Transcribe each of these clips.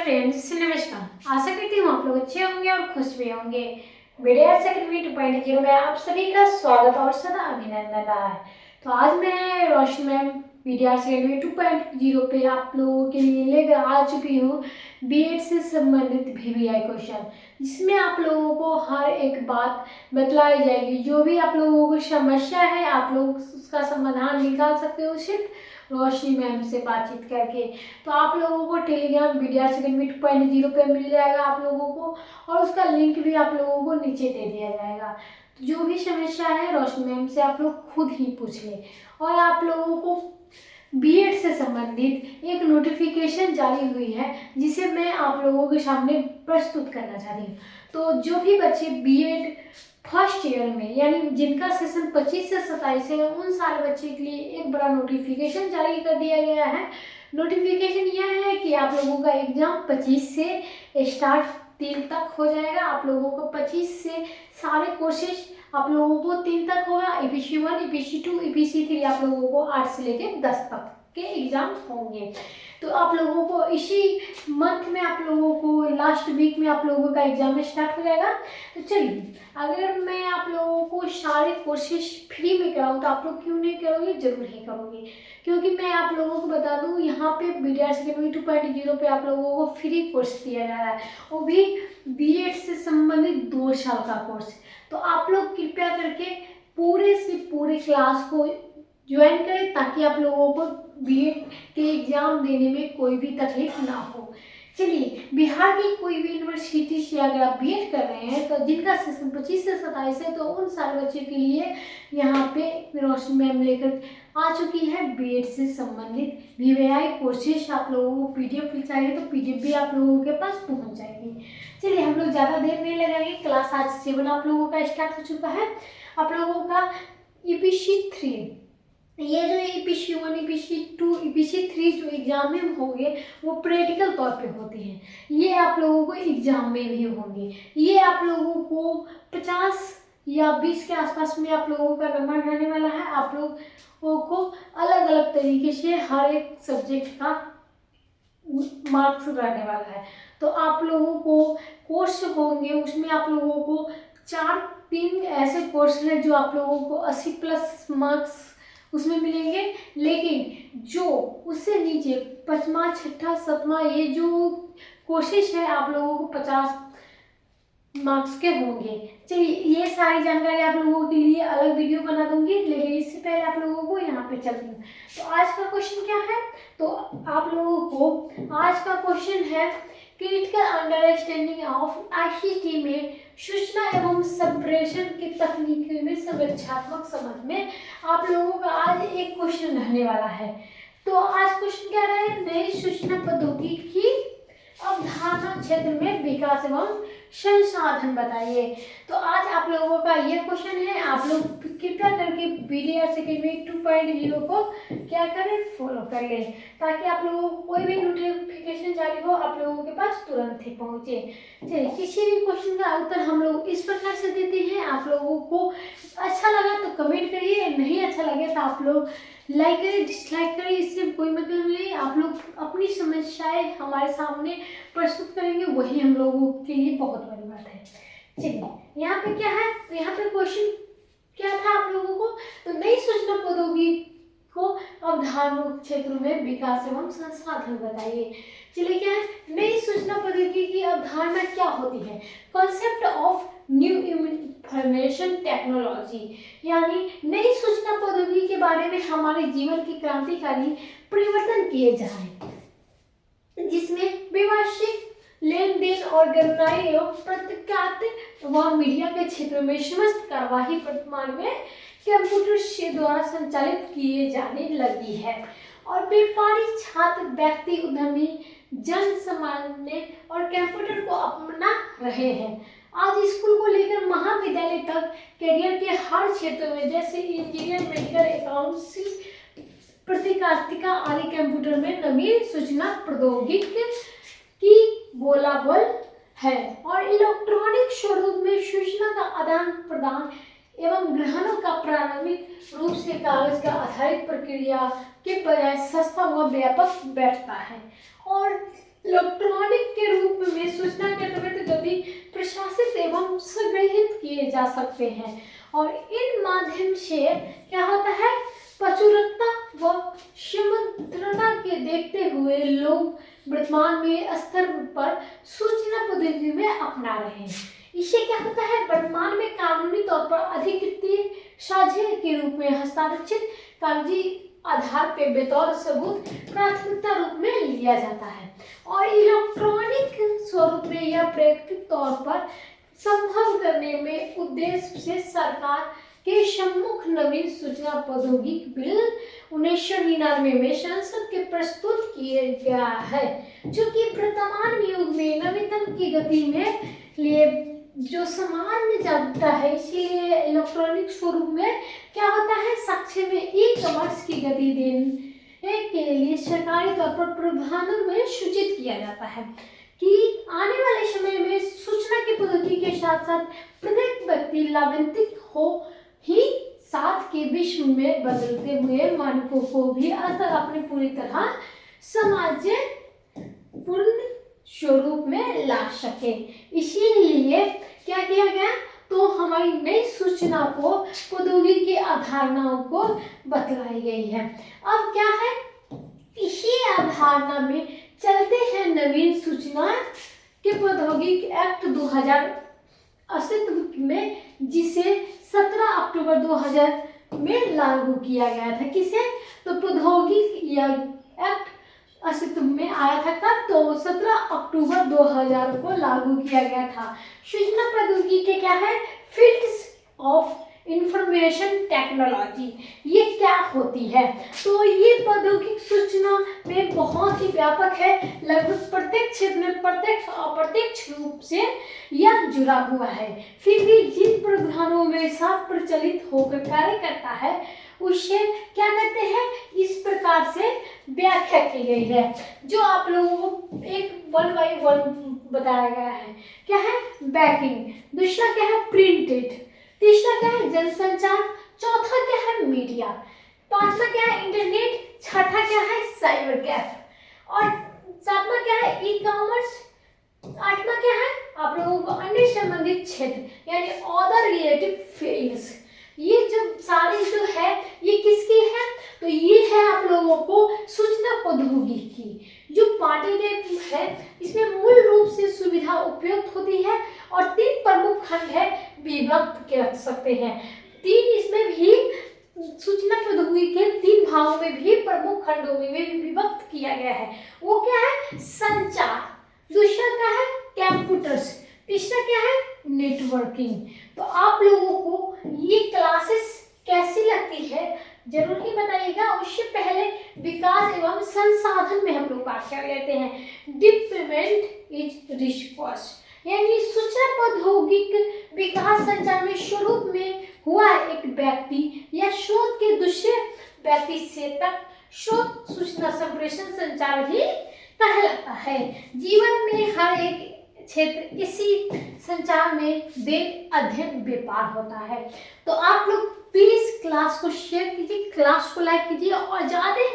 Friends, नमस्कार। आशा करती हूँ आप लोग अच्छे होंगे और खुश भी होंगे। वीडियो अकेडमी 2.0 में आप सभी का स्वागत और सदा अभिनंदन है। तो आज मैं रोशनी मैम वीडियो अकेडमी 2.0 पे आप लोगों के लिए लेकर आ चुकी हूँ बीएड से संबंधित वीवीआई क्वेश्चन, जिसमें आप लोगों को हर एक बात बतलाई जाएगी। जो भी आप लोगों को समस्या है आप लोग उसका समाधान निकाल सकते हो सिर्फ रोशनी मैम से बातचीत करके। तो आप लोगों को टेलीग्राम वीडियो अकेडमी 2.0 पे मिल जाएगा आप लोगों को, और उसका लिंक भी आप लोगों को नीचे दे दिया जाएगा। तो जो भी समस्या है रोशनी मैम से आप लोग खुद ही पूछ लें। और आप लोगों को बीएड से संबंधित एक नोटिफिकेशन जारी हुई है, जिसे मैं आप लोगों के सामने प्रस्तुत करना चाह रही हूँ। तो जो भी बच्चे बीएड फर्स्ट ईयर में, यानी जिनका सेशन 25 से 27 है, उन सारे बच्चे के लिए एक बड़ा नोटिफिकेशन जारी कर दिया गया है। नोटिफिकेशन यह है कि आप लोगों का एग्जाम 25 से स्टार्ट 3 तक हो जाएगा। आप लोगों को 25 से सारे कोर्सेज आप लोगों को 3 तक होगा। ईपीसी 1, ईपीसी 2, ईपीसी 3 आप लोगों को 8 से लेकर 10 तक के एग्जाम होंगे। तो आप लोगों को इसी मंथ में, आप लोगों को लास्ट वीक में आप लोगों का एग्जाम स्टार्ट हो जाएगा। तो चलिए, अगर मैं आप लोगों को सारे कोर्सेज फ्री में कराऊँ तो आप लोग क्यों नहीं करोगे? जरूर ही करोगे, क्योंकि मैं आप लोगों को बता दूं, यहाँ पे वीडियो अकेडमी 2.0 पे आप लोगों को फ्री कोर्स दिया जा रहा है, वो भी बीएड से संबंधित 2 साल का कोर्स। तो आप लोग कृपया करके पूरे से पूरे क्लास को ज्वाइन करें, ताकि आप लोगों को बीएड के एग्जाम देने में कोई भी तकलीफ ना हो। चलिए, बिहार की कोई भी यूनिवर्सिटी से अगर आप बीएड कर रहे हैं, तो जिनका सेशन 25 से 27 है, तो उन सारे बच्चों के लिए यहाँ पे रोशनी मैम लेकर आ चुकी है बीएड से संबंधित वीवीआई कोर्सेज। आप लोगों को पीडीएफ चाहिए तो पीडीएफ भी आप लोगों के पास पहुँच जाएगी। चलिए, हम लोग ज़्यादा देर नहीं लगाएंगे। क्लास आज 7 आप लोगों का स्टार्ट हो चुका है। आप लोगों का ईपीसी 3, ये जो ईपीसी 1, ईपीसी 2, ईपीसी 3 जो एग्जाम में होंगे वो प्रैक्टिकल तौर पे होते हैं। ये आप लोगों को एग्जाम में भी होंगे। ये आप लोगों को 50 या 20 के आसपास में आप लोगों का नंबर रहने वाला है। आप लोगों को अलग अलग तरीके से हर एक सब्जेक्ट का मार्क्स रहने वाला है। तो आप लोगों को कोर्स होंगे, उसमें आप लोगों को 3 ऐसे कोर्स हैं जो आप लोगों को 80+ मार्क्स उसमें मिलेंगे। लेकिन जो उससे नीचे 5वां, 6ठा, 7वां ये जो कोर्सेज है आप लोगों को 50 मार्क्स के होंगे। चलिए, ये सारी जानकारी आप लोगों के लिए अलग वीडियो बना दूंगी, लेकिन इससे पहले आप लोगों को यहाँ पे चलती हूँ। तो आज का क्वेश्चन क्या है? तो आप लोगों को आज का क्वेश्चन है क्रिटिकल अंडरस्टैंडिंग ऑफ आईसीटी में सूचना एवं संप्रेषण की तकनीकी में संरचनात्मक समझ में। आप लोगों का आज एक क्वेश्चन रहने वाला है। तो आज क्वेश्चन क्या रहे? नई सूचना प्रौद्योगिकी की अवधारणा क्षेत्र में विकास एवं संसाधन बताइए। तो आज आप लोगों का ये क्वेश्चन है। आप लोग कृपया करके वीडियो अकेडमी 2.0 को क्या करें? फॉलो कर लें, ताकि आप लोगों को कोई भी नोटिफिकेशन जारी हो आप लोगों के पास तुरंत ही पहुंचे। चलिए, किसी भी क्वेश्चन का उत्तर हम लोग इस प्रकार से देते हैं। आप लोगों को अच्छा लगा तो कमेंट करिए, नहीं अच्छा लगे तो आप लोग लाइक करें, डिसलाइक करें, इससे कोई मतलब नहीं। आप लोग अपनी समस्याएं हमारे सामने प्रस्तुत करेंगे, वही हम लोगों के लिए बहुत बड़ी बात है। चलिए, यहाँ पे क्या है? तो यहाँ पे क्वेश्चन क्या था आप लोगों को? तो नई सूचना प्रौद्योगिकी को अवधारणा क्षेत्र में विकास एवं संसाधन बताइए। चलिए, क्या है नई सूचना प्रौद्योगिकी की अवधारणा? क्या होती है? Concept of new information technology, यानी नई सूचना प्रौद्योगिकी के बारे में हमारे जीवन की क्रांतिकारी परिवर्तन किए जाए, जिसमें व्यवसायिक लेन देन और गणनाई एवं पत्रकारिता व मीडिया के क्षेत्र में समस्त कार्यवाही वर्तमान में कंप्यूटर से द्वारा संचालित किए जाने लगी है, और व्यापारी, छात्र, व्यक्ति, उद्यमी, जन सामान्य और कंप्यूटर को अपना रहे हैं। आज स्कूल को लेकर महाविद्यालय तक करियर के हर क्षेत्र में, जैसे इंजीनियर, मेडिकल, अकाउंटेंसी, पत्रकारिता आदि, कंप्यूटर में नवीन सूचना प्रौद्योगिकी की बोलाबोल है, और इलेक्ट्रॉनिक स्वरूप में सूचना का आदान प्रदान एवं ग्रहणों का प्रारंभिक रूप से कागज का आधारित प्रक्रिया के बजाय सस्ता व व्यापक बैठता है, और इलेक्ट्रॉनिक के जा सकते हैं। और इन माध्यम से क्या होता है, प्रचुरता व समग्रता के देखते हुए लोग वर्तमान में स्तर पर सूचना प्रौद्योगिकी में अपना रहे हैं। इससे क्या होता है, वर्तमान में कानूनी तौर पर अधिकृत साझे के रूप में हस्ताक्षरित कागजी आधार पे बतौर सबूत प्राथमिकता रूप में लिया जाता है, और इलेक्ट्रॉनिक स्वरूप में यह प्राकृतिक तौर पर संभव करने में उद्देश्य से सरकार के सम्मुख नवीन सूचना प्रौद्योगिकी बिल 1999 में संसद के प्रस्तुत किया गया है, जो कि वर्तमान युग में नवीनतम की गति में लिए जो समाज में जागरूकता है। इसीलिए इलेक्ट्रॉनिक स्वरूप में क्या होता है, साक्ष्य में ई-कॉमर्स की गति देने के लिए सरकारी तौर पर प्रावधानों में सूचित किया जाता है कि आने वाले समय में सूचना की प्रगति के साथ साथ प्रत्येक व्यक्ति लाभान्वित हो ही साथ के विश्व में बदलते हुए मानकों को भी अपने पूरी तरह समाज पूर्ण स्वरूप में ला सके। इसीलिए क्या किया गया, तो हमारी नई सूचना को प्रौद्योगिकी की अवधारणाओं को बतलाई गई है। अब क्या है, इसी अवधारणा में चलते हैं नवीन सूचना के प्रौद्योगिकी एक्ट 2000 अस्तित्व में, जिसे 17 अक्टूबर 2000 में लागू किया गया था। किसे, तो प्रौद्योगिकी एक्ट अस्तित्व में आया था कब, तो 17 अक्टूबर 2000 को लागू किया गया था। सूचना प्रौद्योगिकी के क्या है, फील्ड्स ऑफ इंफॉर्मेशन टेक्नोलॉजी, ये क्या होती है, तो ये प्रौद्योगिकी सूचना में बहुत ही व्यापक है। लगभग प्रत्येक क्षेत्र में प्रत्यक्ष अप्रत्यक्ष रूप से यह जुड़ा हुआ है। फिर भी जिन प्रावधानों में साथ प्रचलित होकर कार्य करता है उससे क्या कहते हैं, इस प्रकार से व्याख्या की गई है, जो आप लोगों को एक 1 by 1 बताया गया है। क्या है, बैकिंग, दूसरा क्या है, प्रिंटेड, तीसरा क्या है, जनसंचार, चौथा क्या है, मीडिया, पांचवा क्या है, इंटरनेट, छठा क्या है, साइबर कैफ, और सातवां क्या है, ई कॉमर्स, आठवां क्या है, आप लोगों को अन्य संबंधित क्षेत्र यानी अदर रिलेटेड फील्ड्स। ये जो सारी जो है ये किसकी है, तो ये है आप लोगों को सूचना प्रौद्योगिकी की जो पार्टी है। इसमें मूल रूप से सुविधा उपयुक्त होती है और 3 प्रमुख खंड है, विभक्त कर सकते हैं। 3 इसमें भी सूचना प्रौद्योगिकी के 3 भागों में भी प्रमुख खंडों में भी विभक्त किया गया है। वो क्या है, संचार, दूसरा क्या है, कंप्यूटर्स, तीसरा क्या है, नेटवर्किंग। तो आप लोगों को ये क्लासेस कैसी लगती है जरूर ही बताइएगा। उससे पहले विकास एवं संसाधन में हम लोग बात कर लेते हैं। डिप्लॉयमेंट इज रिस्पॉन्स, यानी सूचना प्रौद्योगिकी विकास संचार में शुरू में हुआ एक व्यक्ति या शोध के दूसरे व्यक्ति से तक शोध सूचना संप्रेषण संचार ही कहलाता है। जीवन में हर एक क्षेत्र इसी संचार में वेद अध्ययन व्यापार होता है। तो आप लोग प्लीज क्लास को शेयर कीजिए, क्लास को लाइक कीजिए और ज़्यादा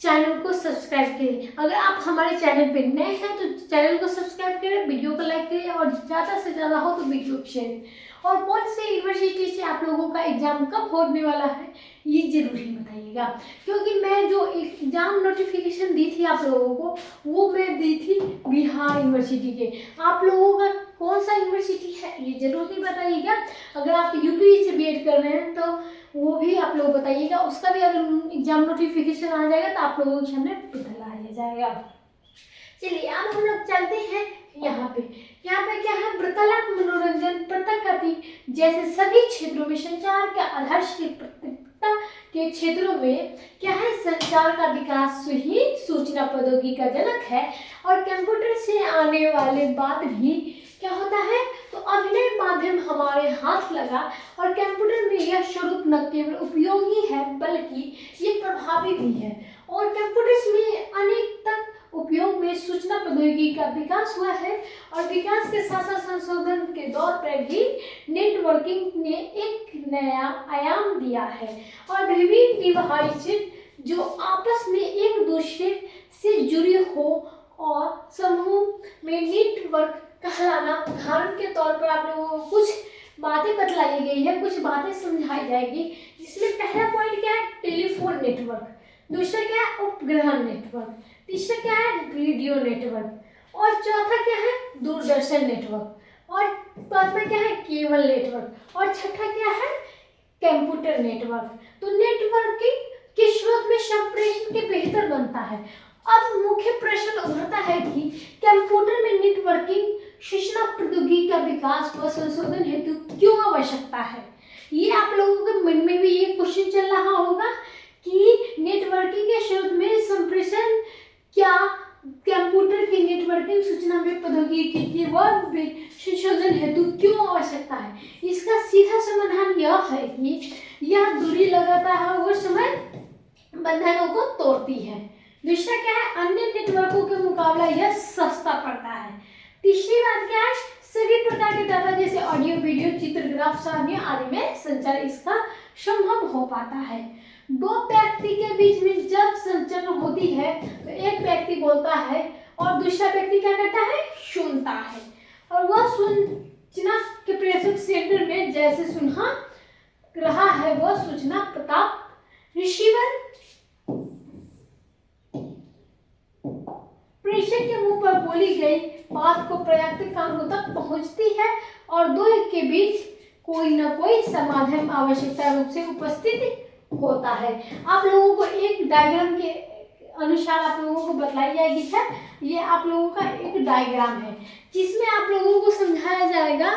चैनल को सब्सक्राइब करें। अगर आप हमारे चैनल पे नए हैं तो चैनल को सब्सक्राइब करें, वीडियो को लाइक करें और ज़्यादा से ज़्यादा हो तो वीडियो को शेयर। और कौन से यूनिवर्सिटी से आप लोगों का एग्ज़ाम कब होने वाला है ये जरूर ही बताइएगा, क्योंकि मैं जो एग्ज़ाम नोटिफिकेशन दी थी आप लोगों को वो मैं दी थी बिहार यूनिवर्सिटी के। आप लोगों का कौन सा यूनिवर्सिटी है ये जरूर ही बताइएगा। अगर आप यूपी से बीएड कर रहे हैं तो वो भी आप लोग बताइएगा, उसका भी अगर एग्जाम नोटिफिकेशन आ जाएगा तो आप लोगों के सामने बताया जाएगा। चलिए अब हम लोग चलते हैं यहाँ पे क्या है, वार्तालाप, मनोरंजन, पत्रकारिता जैसे सभी क्षेत्रों में संचार के आधारशिला प्रतियोगिता के क्षेत्रों में क्या है, संचार का विकास ही सूचना प्रौद्योगिकी का जनक है। और कंप्यूटर से आने वाले बाद भी क्या होता है, तो अभिनय माध्यम हमारे हाथ लगा और कंप्यूटर में यह स्वरूप न केवल उपयोगी है बल्कि ये प्रभावी भी है। और कंप्यूटर्स में अनेक तक उपयोग में सूचना प्रौद्योगिकी का विकास हुआ है और विकास के साथ साथ संशोधन के दौर पर भी नेटवर्किंग ने एक नया आयाम दिया है और विभिन्न डिवाइस जो आपस में एक दूसरे से जुड़े हो और समूह में नेटवर्क कहलाना। उदाहरण के तौर पर आप लोगों को कुछ बातें बतलाई गई है, कुछ बातें समझाई जाएगी। जिसमें पहला पॉइंट क्या है, टेलीफोन नेटवर्क, दूसरा क्या है, उपग्रह नेटवर्क, तीसरा क्या है, रेडियो नेटवर्क, और चौथा क्या है, दूरदर्शन नेटवर्क, और पांचवा क्या है, केबल नेटवर्क, और छठा क्या है, कंप्यूटर नेटवर्क। तो नेटवर्किंग के स्रोत में संप्रेषण के बेहतर बनता है। अब मुख्य प्रश्न उभरता है कि कंप्यूटर में नेटवर्किंग सूचना प्रौद्योगिकी का विकास व संशोधन हेतु क्यों आवश्यकता है। ये आप लोगों के मन में भी ये क्वेश्चन चल रहा होगा कि नेटवर्किंग के स्रोत में संप्रेषण क्या कंप्यूटर की नेटवर्किंग सूचना में प्रौद्योगिकी की व संशोधन हेतु क्यों आवश्यकता है। इसका सीधा समाधान यह है कि यह दूरी लगाता है और समय बंधनों को तोड़ती है। दूसरा क्या है, अन्य नेटवर्कों के मुकाबला यह सस्ता पड़ता है। तीसरी बात क्या है, सभी प्रकार के डाटा जैसे ऑडियो, वीडियो, चित्र, ग्राफ, सारणी आदि में संचार इसका संभव हो पाता है। दो व्यक्ति के बीच में जब संचार होती है तो एक व्यक्ति बोलता है और दूसरा व्यक्ति क्या करता है, सुनता है, और वह सूचना के प्रेषक सेंटर में जैसे सुना रहा है वह सूचना प्रताप रिसीवर प्रेषक के मुंह पर बोली गई बात को पर्याप्त कानों तक पहुंचती है और दो के बीच कोई न कोई समाधान आवश्यकता रूप से उपस्थित होता है। आप लोगों को एक डायग्राम के अनुसार आप लोगों को बतलाई जाएगी है। ये आप लोगों का एक डायग्राम है जिसमें आप लोगों को समझाया जाएगा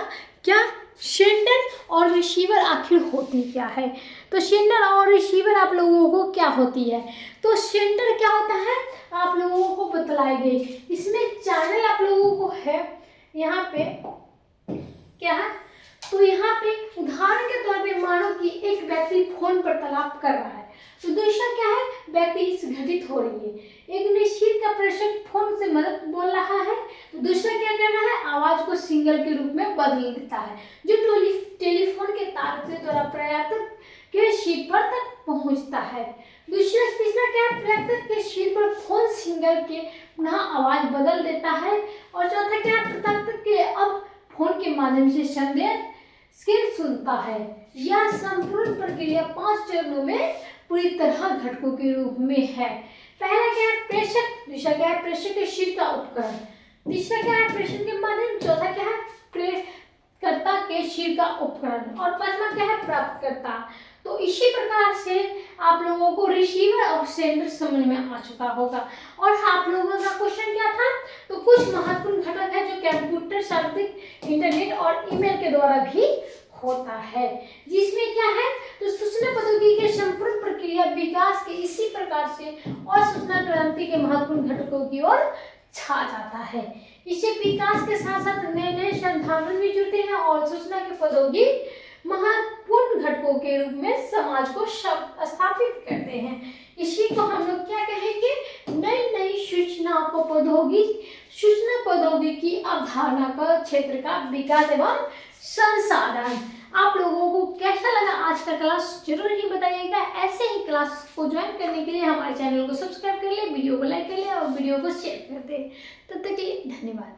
क्या सेंडर और रिसीवर आखिर होती क्या है। तो सेंडर और रिसीवर आप लोगों को क्या होती है, तो सेंडर क्या होता है आप लोगों को बतलाई गई। इसमें चैनल आप लोगों को है यहाँ पे क्या है, तो यहाँ पे उदाहरण के तौर पे मानो कि एक व्यक्ति फोन पर वार्तालाप कर रहा है तो दूसरा क्या है, व्यक्ति इस घटित हो रही है। एक निश्चित का प्रेषक फोन से मदद बोल रहा है तो दूसरा क्या कर रहा है, आवाज को सिग्नल के रूप में बदल देता है जो टेलीफोन के तार के द्वारा प्रयातक के शीपर तक पहुंचता है। दूसरा तीसरा क्या है, प्रयातक के शीर पर फोन सिग्नल के पुनः आवाज बदल देता है, और चौथा क्या है, प्रयातक के अब फोन के माध्यम से संदेश सुनता है। यह संपूर्ण प्रक्रिया 5 चरणों में पूरी तरह घटकों के रूप में है। पहला क्या है, प्रेषक, दूसरा क्या है, प्रेषक के शीर का उपकरण, तीसरा क्या है, प्रेषण के माध्यम, चौथा क्या है, प्रेषकर्ता के शीर का उपकरण, और पांचवा क्या है, प्राप्तकर्ता। तो इसी प्रकार से आप लोगों को रिसीवर और सेंडर समझ में आ चुका होगा। और आप लोगों का क्वेश्चन क्या था, तो कुछ महत्वपूर्ण घटक है जो कंप्यूटर, शारीरिक, इंटरनेट और ईमेल के द्वारा भी होता है, जिसमें क्या है, तो सूचना प्रौद्योगिकी के संपूर्ण प्रक्रिया विकास के इसी प्रकार से और सूचना क्रांति के महत्वपूर्ण घटकों की ओर छा जाता है। इससे विकास के साथ साथ नए नए संसाधन भी जुड़ते हैं और सूचना के प्रौद्योगिकी महत्वपूर्ण घटकों के रूप में समाज को स्थापित करते हैं। इसी को हम लोग क्या कहेंगे, नई नई सूचना प्रौद्योगिकी अवधारणा का क्षेत्र का विकास एवं संसाधन। आप लोगों को कैसा लगा आज का क्लास जरूर ही बताइएगा। ऐसे ही क्लास को ज्वाइन करने के लिए हमारे चैनल को सब्सक्राइब कर ले, वीडियो को लाइक कर ले और वीडियो को शेयर कर दे। तब तक के लिए धन्यवाद।